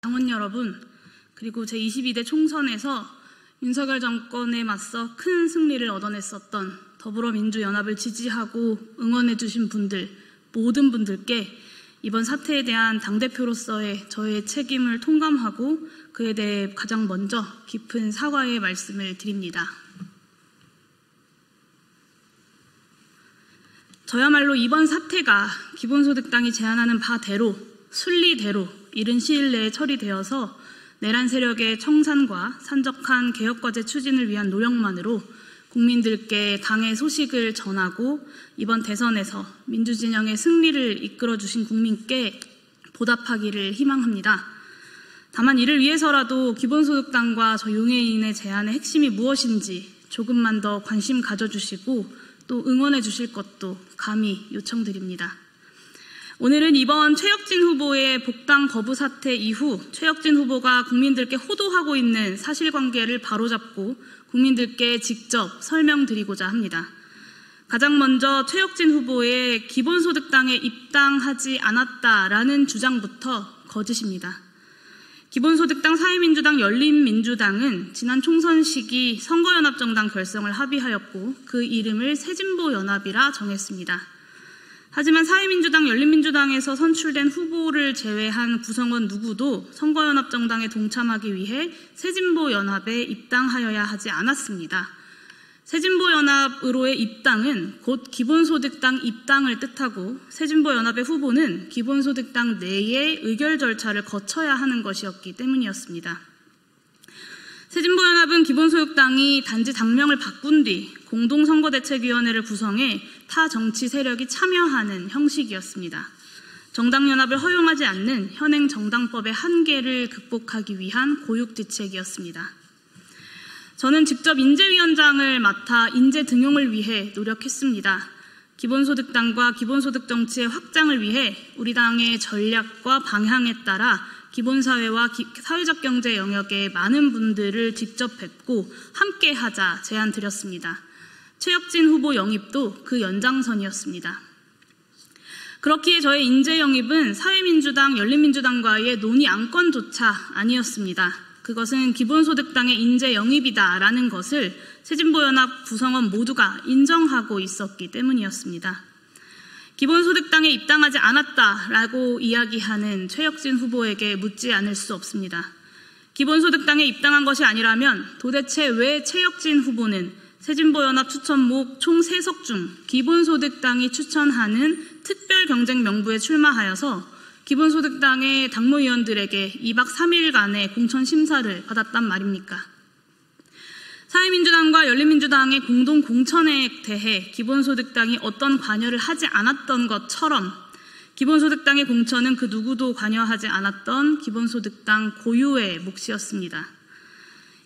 당원 여러분, 그리고 제22대 총선에서 윤석열 정권에 맞서 큰 승리를 얻어냈었던 더불어민주연합을 지지하고 응원해주신 분들, 모든 분들께 이번 사태에 대한 당대표로서의 저의 책임을 통감하고 그에 대해 가장 먼저 깊은 사과의 말씀을 드립니다. 저야말로 이번 사태가 기본소득당이 제안하는 바대로, 순리대로 이른 시일 내에 처리되어서 내란 세력의 청산과 산적한 개혁과제 추진을 위한 노력만으로 국민들께 당의 소식을 전하고 이번 대선에서 민주진영의 승리를 이끌어주신 국민께 보답하기를 희망합니다. 다만 이를 위해서라도 기본소득당과 저 용해인의 제안의 핵심이 무엇인지 조금만 더 관심 가져주시고 또 응원해 주실 것도 감히 요청드립니다. 오늘은 이번 최혁진 후보의 복당 거부 사태 이후 최혁진 후보가 국민들께 호도하고 있는 사실관계를 바로잡고 국민들께 직접 설명드리고자 합니다. 가장 먼저 최혁진 후보의 기본소득당에 입당하지 않았다라는 주장부터 거짓입니다. 기본소득당, 사회민주당, 열린민주당은 지난 총선 시기 선거연합정당 결성을 합의하였고 그 이름을 새진보연합이라 정했습니다. 하지만 사회민주당, 열린민주당에서 선출된 후보를 제외한 구성원 누구도 선거연합정당에 동참하기 위해 새진보연합에 입당하여야 하지 않았습니다. 새진보연합으로의 입당은 곧 기본소득당 입당을 뜻하고 새진보연합의 후보는 기본소득당 내의 의결 절차를 거쳐야 하는 것이었기 때문이었습니다. 새진보연합은 기본소득당이 단지 당명을 바꾼 뒤 공동선거대책위원회를 구성해 타 정치 세력이 참여하는 형식이었습니다. 정당연합을 허용하지 않는 현행 정당법의 한계를 극복하기 위한 고육지책이었습니다. 저는 직접 인재위원장을 맡아 인재 등용을 위해 노력했습니다. 기본소득당과 기본소득 정치의 확장을 위해 우리 당의 전략과 방향에 따라 기본사회와 사회적 경제 영역의 많은 분들을 직접 뵙고 함께하자 제안 드렸습니다. 최혁진 후보 영입도 그 연장선이었습니다. 그렇기에 저의 인재 영입은 사회민주당, 열린민주당과의 논의 안건조차 아니었습니다. 그것은 기본소득당의 인재 영입이다라는 것을 새진보연합 구성원 모두가 인정하고 있었기 때문이었습니다. 기본소득당에 입당하지 않았다라고 이야기하는 최혁진 후보에게 묻지 않을 수 없습니다. 기본소득당에 입당한 것이 아니라면 도대체 왜 최혁진 후보는 새진보연합 추천목 총 3석 중 기본소득당이 추천하는 특별경쟁명부에 출마하여서 기본소득당의 당무위원들에게 2박 3일간의 공천심사를 받았단 말입니까? 사회민주당과 열린민주당의 공동 공천에 대해 기본소득당이 어떤 관여를 하지 않았던 것처럼 기본소득당의 공천은 그 누구도 관여하지 않았던 기본소득당 고유의 몫이었습니다.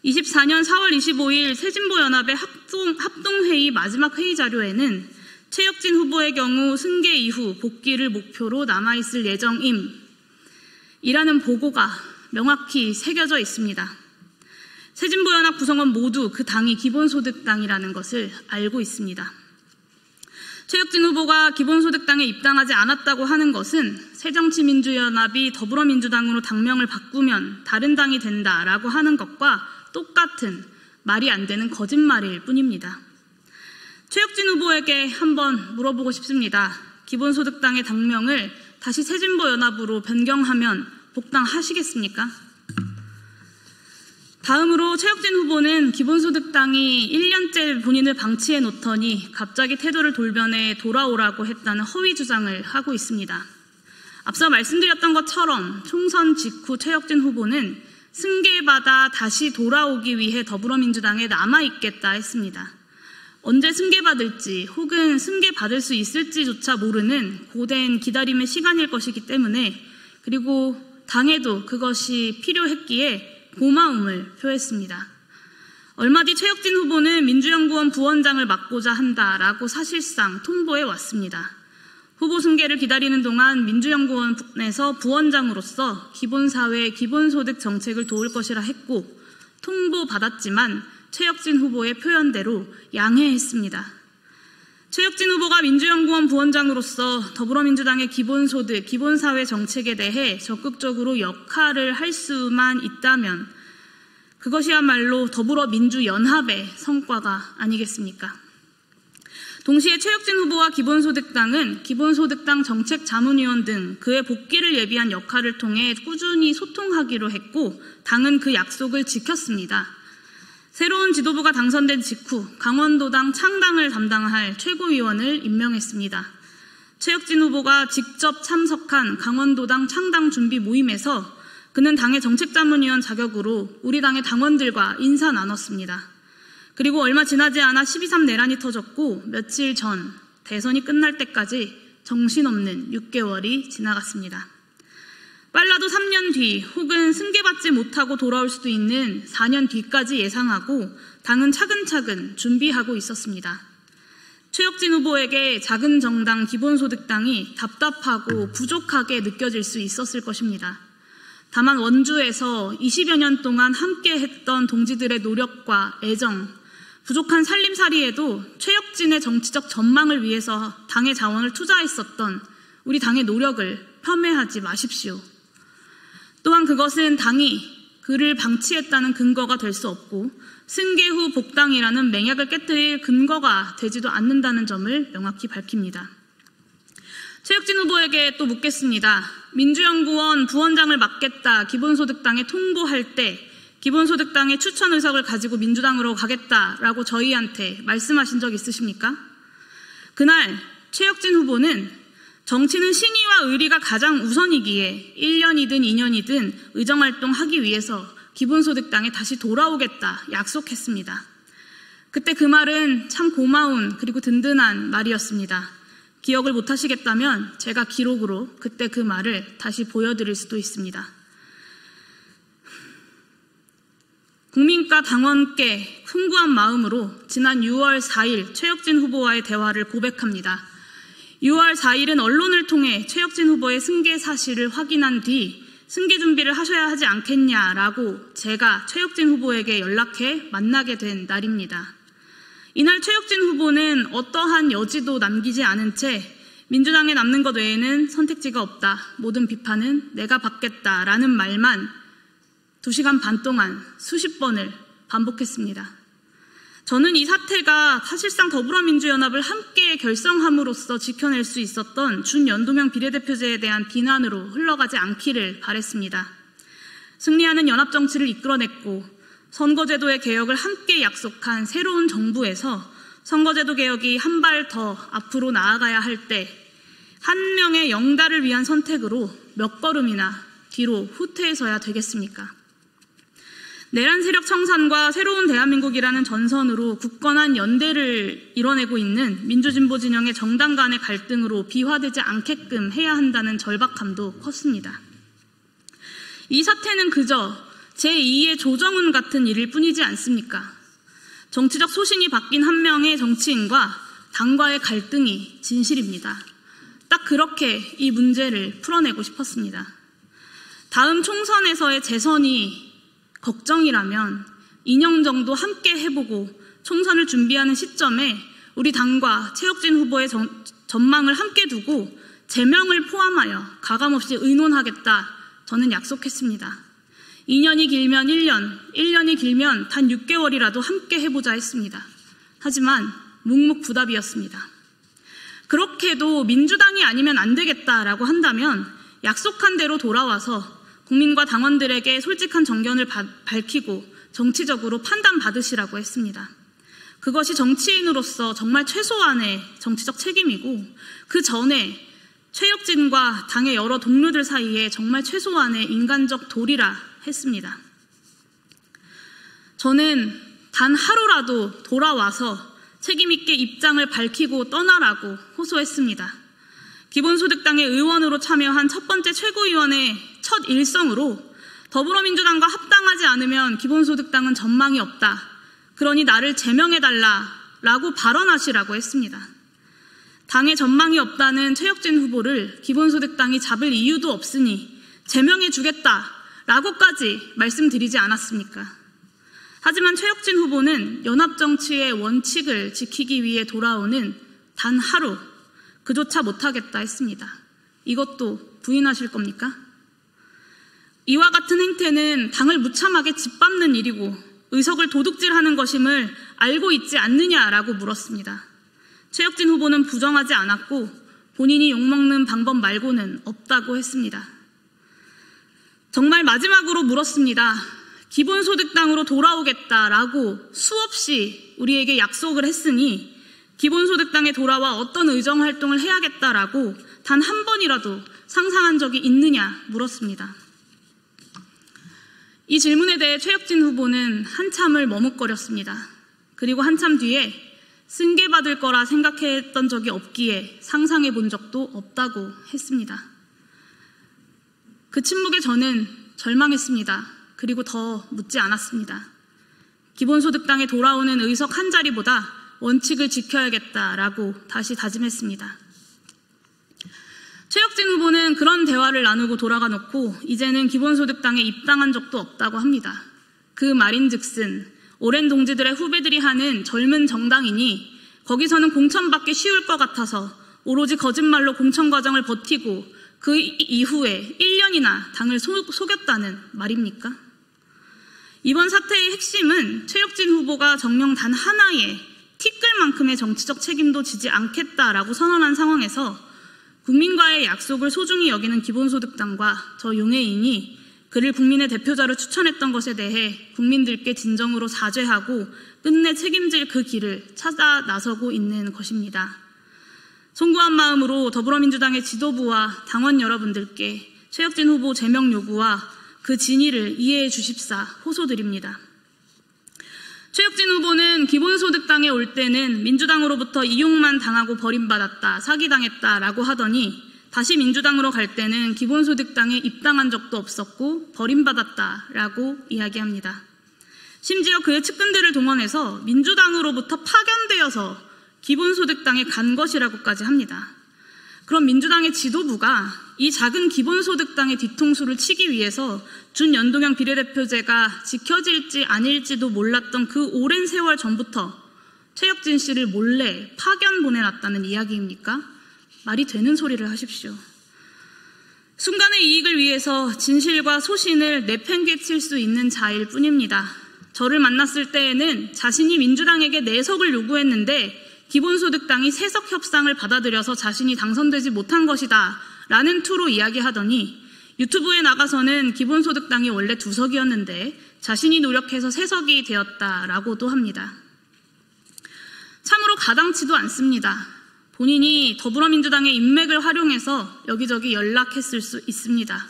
24년 4월 25일 새진보연합의 합동회의 마지막 회의 자료에는 최혁진 후보의 경우 승계 이후 복귀를 목표로 남아있을 예정임 이라는 보고가 명확히 새겨져 있습니다. 새진보연합 구성원 모두 그 당이 기본소득당이라는 것을 알고 있습니다. 최혁진 후보가 기본소득당에 입당하지 않았다고 하는 것은 새정치민주연합이 더불어민주당으로 당명을 바꾸면 다른 당이 된다라고 하는 것과 똑같은 말이 안 되는 거짓말일 뿐입니다. 최혁진 후보에게 한번 물어보고 싶습니다. 기본소득당의 당명을 다시 새진보연합으로 변경하면 복당하시겠습니까? 다음으로 최혁진 후보는 기본소득당이 1년째 본인을 방치해 놓더니 갑자기 태도를 돌변해 돌아오라고 했다는 허위 주장을 하고 있습니다. 앞서 말씀드렸던 것처럼 총선 직후 최혁진 후보는 승계받아 다시 돌아오기 위해 더불어민주당에 남아있겠다 했습니다. 언제 승계받을지 혹은 승계받을 수 있을지조차 모르는 고된 기다림의 시간일 것이기 때문에 그리고 당에도 그것이 필요했기에 고마움을 표했습니다. 얼마 뒤 최혁진 후보는 민주연구원 부원장을 맡고자 한다라고 사실상 통보해 왔습니다. 후보 승계를 기다리는 동안 민주연구원에서 부원장으로서 기본사회, 기본소득 정책을 도울 것이라 했고 통보받았지만 최혁진 후보의 표현대로 양해했습니다. 최혁진 후보가 민주연구원 부원장으로서 더불어민주당의 기본소득, 기본사회 정책에 대해 적극적으로 역할을 할 수만 있다면 그것이야말로 더불어민주연합의 성과가 아니겠습니까? 동시에 최혁진 후보와 기본소득당은 기본소득당 정책자문위원 등 그의 복귀를 예비한 역할을 통해 꾸준히 소통하기로 했고 당은 그 약속을 지켰습니다. 새로운 지도부가 당선된 직후 강원도당 창당을 담당할 최고위원을 임명했습니다. 최혁진 후보가 직접 참석한 강원도당 창당 준비 모임에서 그는 당의 정책자문위원 자격으로 우리 당의 당원들과 인사 나눴습니다. 그리고 얼마 지나지 않아 12.3 내란이 터졌고 며칠 전 대선이 끝날 때까지 정신없는 6개월이 지나갔습니다. 빨라도 3년 뒤 혹은 승계받지 못하고 돌아올 수도 있는 4년 뒤까지 예상하고 당은 차근차근 준비하고 있었습니다. 최혁진 후보에게 작은 정당 기본소득당이 답답하고 부족하게 느껴질 수 있었을 것입니다. 다만 원주에서 20여 년 동안 함께 했던 동지들의 노력과 애정, 부족한 살림살이에도 최혁진의 정치적 전망을 위해서 당의 자원을 투자했었던 우리 당의 노력을 폄훼하지 마십시오. 또한 그것은 당이 그를 방치했다는 근거가 될 수 없고 승계 후 복당이라는 맹약을 깨뜨릴 근거가 되지도 않는다는 점을 명확히 밝힙니다. 최혁진 후보에게 또 묻겠습니다. 민주연구원 부원장을 맡겠다 기본소득당에 통보할 때 기본소득당의 추천 의석을 가지고 민주당으로 가겠다라고 저희한테 말씀하신 적 있으십니까? 그날 최혁진 후보는 정치는 신의와 의리가 가장 우선이기에 1년이든 2년이든 의정활동하기 위해서 기본소득당에 다시 돌아오겠다 약속했습니다. 그때 그 말은 참 고마운 그리고 든든한 말이었습니다. 기억을 못하시겠다면 제가 기록으로 그때 그 말을 다시 보여드릴 수도 있습니다. 국민과 당원께 풍부한 마음으로 지난 6월 4일 최혁진 후보와의 대화를 고백합니다. 6월 4일은 언론을 통해 최혁진 후보의 승계 사실을 확인한 뒤 승계 준비를 하셔야 하지 않겠냐라고 제가 최혁진 후보에게 연락해 만나게 된 날입니다. 이날 최혁진 후보는 어떠한 여지도 남기지 않은 채 민주당에 남는 것 외에는 선택지가 없다. 모든 비판은 내가 받겠다라는 말만 2시간 반 동안 수십 번을 반복했습니다. 저는 이 사태가 사실상 더불어민주연합을 함께 결성함으로써 지켜낼 수 있었던 준연동형 비례대표제에 대한 비난으로 흘러가지 않기를 바랬습니다. 승리하는 연합정치를 이끌어냈고 선거제도의 개혁을 함께 약속한 새로운 정부에서 선거제도 개혁이 한 발 더 앞으로 나아가야 할 때 한 명의 영달을 위한 선택으로 몇 걸음이나 뒤로 후퇴해서야 되겠습니까? 내란 세력 청산과 새로운 대한민국이라는 전선으로 굳건한 연대를 이뤄내고 있는 민주진보 진영의 정당 간의 갈등으로 비화되지 않게끔 해야 한다는 절박함도 컸습니다. 이 사태는 그저 제2의 조정훈 같은 일일 뿐이지 않습니까? 정치적 소신이 바뀐 한 명의 정치인과 당과의 갈등이 진실입니다. 딱 그렇게 이 문제를 풀어내고 싶었습니다. 다음 총선에서의 재선이 걱정이라면 2년 정도 함께 해보고 총선을 준비하는 시점에 우리 당과 최혁진 후보의 전망을 함께 두고 제명을 포함하여 가감없이 의논하겠다 저는 약속했습니다. 2년이 길면 1년, 1년이 길면 단 6개월이라도 함께 해보자 했습니다. 하지만 묵묵부답이었습니다. 그렇게도 민주당이 아니면 안 되겠다라고 한다면 약속한 대로 돌아와서 국민과 당원들에게 솔직한 정견을 밝히고 정치적으로 판단받으시라고 했습니다. 그것이 정치인으로서 정말 최소한의 정치적 책임이고 그 전에 최혁진과 당의 여러 동료들 사이에 정말 최소한의 인간적 도리라 했습니다. 저는 단 하루라도 돌아와서 책임있게 입장을 밝히고 떠나라고 호소했습니다. 기본소득당의 의원으로 참여한 첫 번째 최고위원의 첫 일성으로 더불어민주당과 합당하지 않으면 기본소득당은 전망이 없다. 그러니 나를 제명해달라라고 발언하시라고 했습니다. 당에 전망이 없다는 최혁진 후보를 기본소득당이 잡을 이유도 없으니 제명해주겠다라고까지 말씀드리지 않았습니까? 하지만 최혁진 후보는 연합정치의 원칙을 지키기 위해 돌아오는 단 하루 그조차 못하겠다 했습니다. 이것도 부인하실 겁니까? 이와 같은 행태는 당을 무참하게 짓밟는 일이고 의석을 도둑질하는 것임을 알고 있지 않느냐라고 물었습니다. 최혁진 후보는 부정하지 않았고 본인이 욕먹는 방법 말고는 없다고 했습니다. 정말 마지막으로 물었습니다. 기본소득당으로 돌아오겠다라고 수없이 우리에게 약속을 했으니 기본소득당에 돌아와 어떤 의정활동을 해야겠다라고 단 한 번이라도 상상한 적이 있느냐 물었습니다. 이 질문에 대해 최혁진 후보는 한참을 머뭇거렸습니다. 그리고 한참 뒤에 승계받을 거라 생각했던 적이 없기에 상상해 본 적도 없다고 했습니다. 그 침묵에 저는 절망했습니다. 그리고 더 묻지 않았습니다. 기본소득당에 돌아오는 의석 한 자리보다 원칙을 지켜야겠다라고 다시 다짐했습니다. 최혁진 후보는 그런 대화를 나누고 돌아가 놓고 이제는 기본소득당에 입당한 적도 없다고 합니다. 그 말인즉슨 오랜 동지들의 후배들이 하는 젊은 정당이니 거기서는 공천받기 쉬울 것 같아서 오로지 거짓말로 공천 과정을 버티고 그 이후에 1년이나 당을 속였다는 말입니까? 이번 사태의 핵심은 최혁진 후보가 정녕 단 하나의 티끌만큼의 정치적 책임도 지지 않겠다라고 선언한 상황에서 국민과의 약속을 소중히 여기는 기본소득당과 저 용해인이 그를 국민의 대표자로 추천했던 것에 대해 국민들께 진정으로 사죄하고 끝내 책임질 그 길을 찾아 나서고 있는 것입니다. 송구한 마음으로 더불어민주당의 지도부와 당원 여러분들께 최혁진 후보 제명 요구와 그 진위를 이해해 주십사 호소드립니다. 최혁진 후보는 기본소득당에 올 때는 민주당으로부터 이용만 당하고 버림받았다, 사기당했다라고 하더니 다시 민주당으로 갈 때는 기본소득당에 입당한 적도 없었고 버림받았다라고 이야기합니다. 심지어 그의 측근들을 동원해서 민주당으로부터 파견되어서 기본소득당에 간 것이라고까지 합니다. 그럼 민주당의 지도부가 이 작은 기본소득당의 뒤통수를 치기 위해서 준연동형 비례대표제가 지켜질지 아닐지도 몰랐던 그 오랜 세월 전부터 최혁진 씨를 몰래 파견 보내놨다는 이야기입니까? 말이 되는 소리를 하십시오. 순간의 이익을 위해서 진실과 소신을 내팽개칠 수 있는 자일 뿐입니다. 저를 만났을 때에는 자신이 민주당에게 4석을 요구했는데 기본소득당이 3석 협상을 받아들여서 자신이 당선되지 못한 것이다 라는 투로 이야기하더니 유튜브에 나가서는 기본소득당이 원래 2석이었는데 자신이 노력해서 3석이 되었다라고도 합니다. 참으로 가당치도 않습니다. 본인이 더불어민주당의 인맥을 활용해서 여기저기 연락했을 수 있습니다.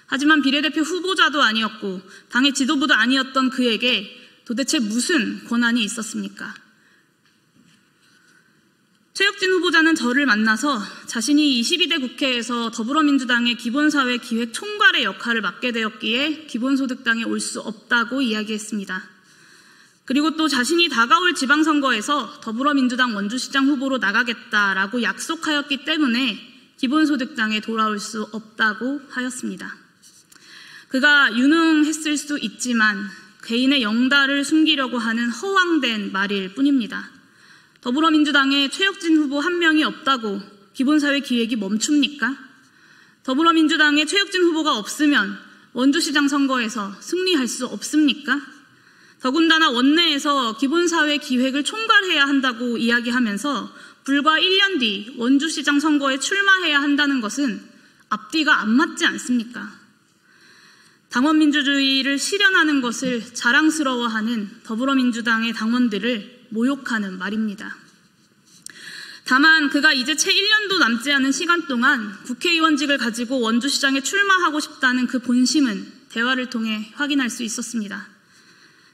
하지만 비례대표 후보자도 아니었고 당의 지도부도 아니었던 그에게 도대체 무슨 권한이 있었습니까? 최혁진 후보자는 저를 만나서 자신이 22대 국회에서 더불어민주당의 기본사회 기획 총괄의 역할을 맡게 되었기에 기본소득당에 올 수 없다고 이야기했습니다. 그리고 또 자신이 다가올 지방선거에서 더불어민주당 원주시장 후보로 나가겠다라고 약속하였기 때문에 기본소득당에 돌아올 수 없다고 하였습니다. 그가 유능했을 수 있지만 개인의 영달을 숨기려고 하는 허황된 말일 뿐입니다. 더불어민주당에 최혁진 후보 한 명이 없다고 기본사회 기획이 멈춥니까? 더불어민주당에 최혁진 후보가 없으면 원주시장 선거에서 승리할 수 없습니까? 더군다나 원내에서 기본사회 기획을 총괄해야 한다고 이야기하면서 불과 1년 뒤 원주시장 선거에 출마해야 한다는 것은 앞뒤가 안 맞지 않습니까? 당원민주주의를 실현하는 것을 자랑스러워하는 더불어민주당의 당원들을 모욕하는 말입니다. 다만 그가 이제 채 1년도 남지 않은 시간 동안 국회의원직을 가지고 원주시장에 출마하고 싶다는 그 본심은 대화를 통해 확인할 수 있었습니다.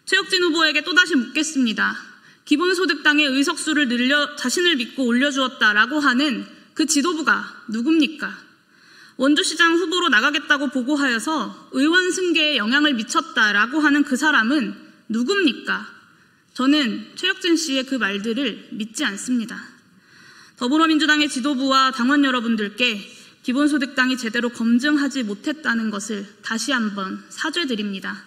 최혁진 후보에게 또다시 묻겠습니다. 기본소득당의 의석수를 늘려 자신을 믿고 올려주었다라고 하는 그 지도부가 누굽니까? 원주시장 후보로 나가겠다고 보고하여서 의원 승계에 영향을 미쳤다라고 하는 그 사람은 누굽니까? 저는 최혁진 씨의 그 말들을 믿지 않습니다. 더불어민주당의 지도부와 당원 여러분들께 기본소득당이 제대로 검증하지 못했다는 것을 다시 한번 사죄드립니다.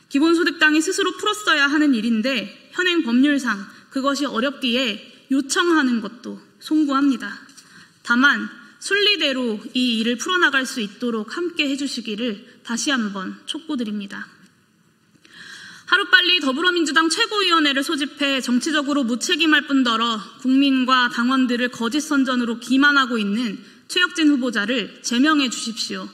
기본소득당이 스스로 풀었어야 하는 일인데 현행 법률상 그것이 어렵기에 요청하는 것도 송구합니다. 다만 순리대로 이 일을 풀어나갈 수 있도록 함께 해주시기를 다시 한번 촉구드립니다. 하루빨리 더불어민주당 최고위원회를 소집해 정치적으로 무책임할 뿐더러 국민과 당원들을 거짓 선전으로 기만하고 있는 최혁진 후보자를 제명해 주십시오.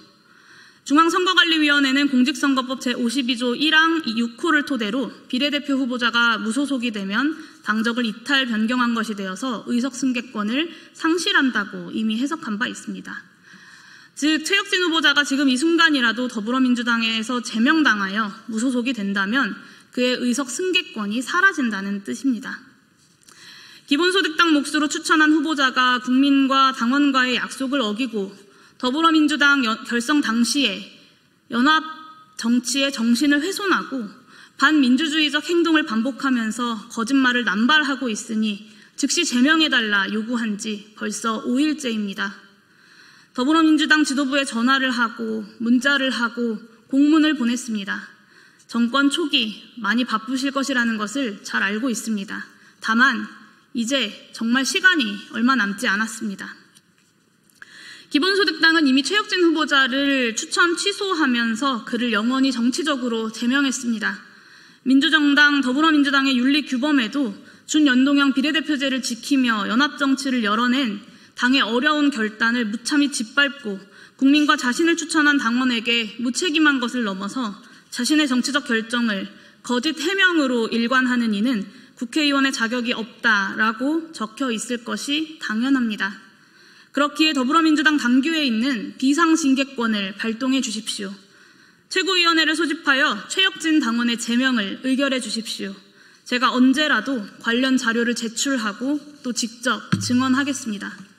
중앙선거관리위원회는 공직선거법 제52조 1항 6호를 토대로 비례대표 후보자가 무소속이 되면 당적을 이탈 변경한 것이 되어서 의석 승계권을 상실한다고 이미 해석한 바 있습니다. 즉 최혁진 후보자가 지금 이 순간이라도 더불어민주당에서 제명당하여 무소속이 된다면 그의 의석 승계권이 사라진다는 뜻입니다. 기본소득당 몫으로 추천한 후보자가 국민과 당원과의 약속을 어기고 더불어민주당 결성 당시에 연합 정치의 정신을 훼손하고 반민주주의적 행동을 반복하면서 거짓말을 남발하고 있으니 즉시 제명해달라 요구한 지 벌써 5일째입니다. 더불어민주당 지도부에 전화를 하고 문자를 하고 공문을 보냈습니다. 정권 초기 많이 바쁘실 것이라는 것을 잘 알고 있습니다. 다만 이제 정말 시간이 얼마 남지 않았습니다. 기본소득당은 이미 최혁진 후보자를 추천 취소하면서 그를 영원히 정치적으로 제명했습니다. 민주정당 더불어민주당의 윤리규범에도 준연동형 비례대표제를 지키며 연합정치를 열어낸 당의 어려운 결단을 무참히 짓밟고 국민과 자신을 추천한 당원에게 무책임한 것을 넘어서 자신의 정치적 결정을 거짓 해명으로 일관하는 이는 국회의원의 자격이 없다라고 적혀 있을 것이 당연합니다. 그렇기에 더불어민주당 당규에 있는 비상징계권을 발동해 주십시오. 최고위원회를 소집하여 최혁진 당원의 제명을 의결해 주십시오. 제가 언제라도 관련 자료를 제출하고 또 직접 증언하겠습니다.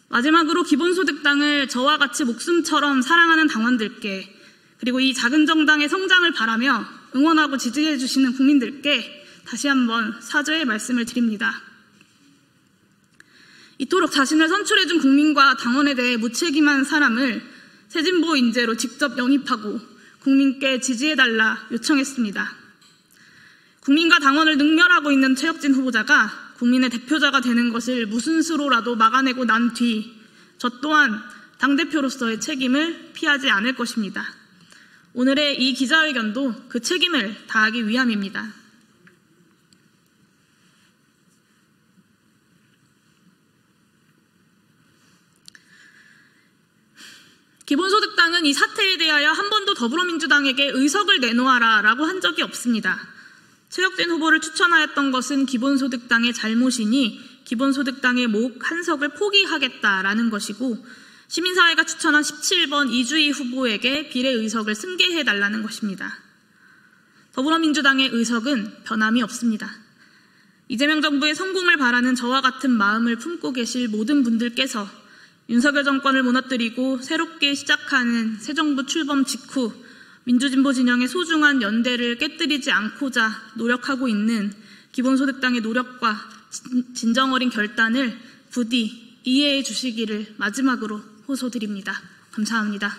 마지막으로 기본소득당을 저와 같이 목숨처럼 사랑하는 당원들께 그리고 이 작은 정당의 성장을 바라며 응원하고 지지해 주시는 국민들께 다시 한번 사죄의 말씀을 드립니다. 이토록 자신을 선출해준 국민과 당원에 대해 무책임한 사람을 새진보 인재로 직접 영입하고 국민께 지지해달라 요청했습니다. 국민과 당원을 능멸하고 있는 최혁진 후보자가 국민의 대표자가 되는 것을 무슨 수로라도 막아내고 난 뒤 저 또한 당대표로서의 책임을 피하지 않을 것입니다. 오늘의 이 기자회견도 그 책임을 다하기 위함입니다. 기본소득당은 이 사태에 대하여 한 번도 더불어민주당에게 의석을 내놓아라 라고 한 적이 없습니다. 최혁진 후보를 추천하였던 것은 기본소득당의 잘못이니 기본소득당의 목 한 석을 포기하겠다라는 것이고 시민사회가 추천한 17번 이주희 후보에게 비례의석을 승계해달라는 것입니다. 더불어민주당의 의석은 변함이 없습니다. 이재명 정부의 성공을 바라는 저와 같은 마음을 품고 계실 모든 분들께서 윤석열 정권을 무너뜨리고 새롭게 시작하는 새 정부 출범 직후 민주진보 진영의 소중한 연대를 깨뜨리지 않고자 노력하고 있는 기본소득당의 노력과 진정 어린 결단을 부디 이해해 주시기를 마지막으로 호소드립니다. 감사합니다.